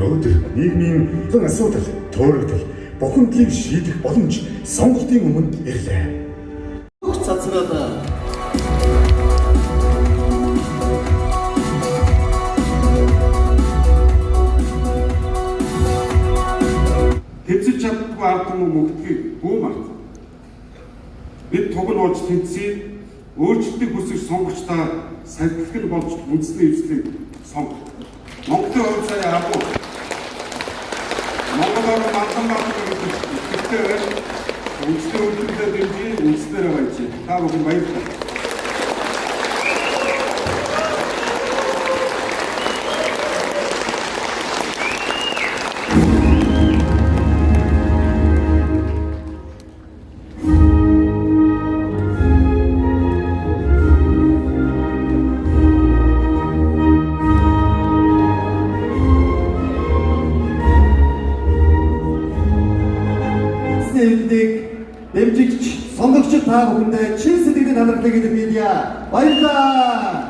өнөөдөр нийгмийн тун асуудал, төөрөгдөл, бухимдлыг шийдэх боломж сонголтын өмнө ирлээ. Цацраад тэнцэж чаддгүй ард түмэн мөгдгийг бүү март. Бид туг нь ууж тэнцээ өөрчлөлтийг хүсэж сонгогчдаа сахилгал болж үндэсний эвслийг сонго. Монголын хувь сая агуу Монголоор мандан байдаг гэхдээ үндэсний үйлдвэрлэлд дэмжиж үндэснээр байж та бүхэн баярлалаа. дэмжигч сонгогч та бүхэндээ чин сэтгэлийн талархлыг илэрхийлье. Баярлалаа.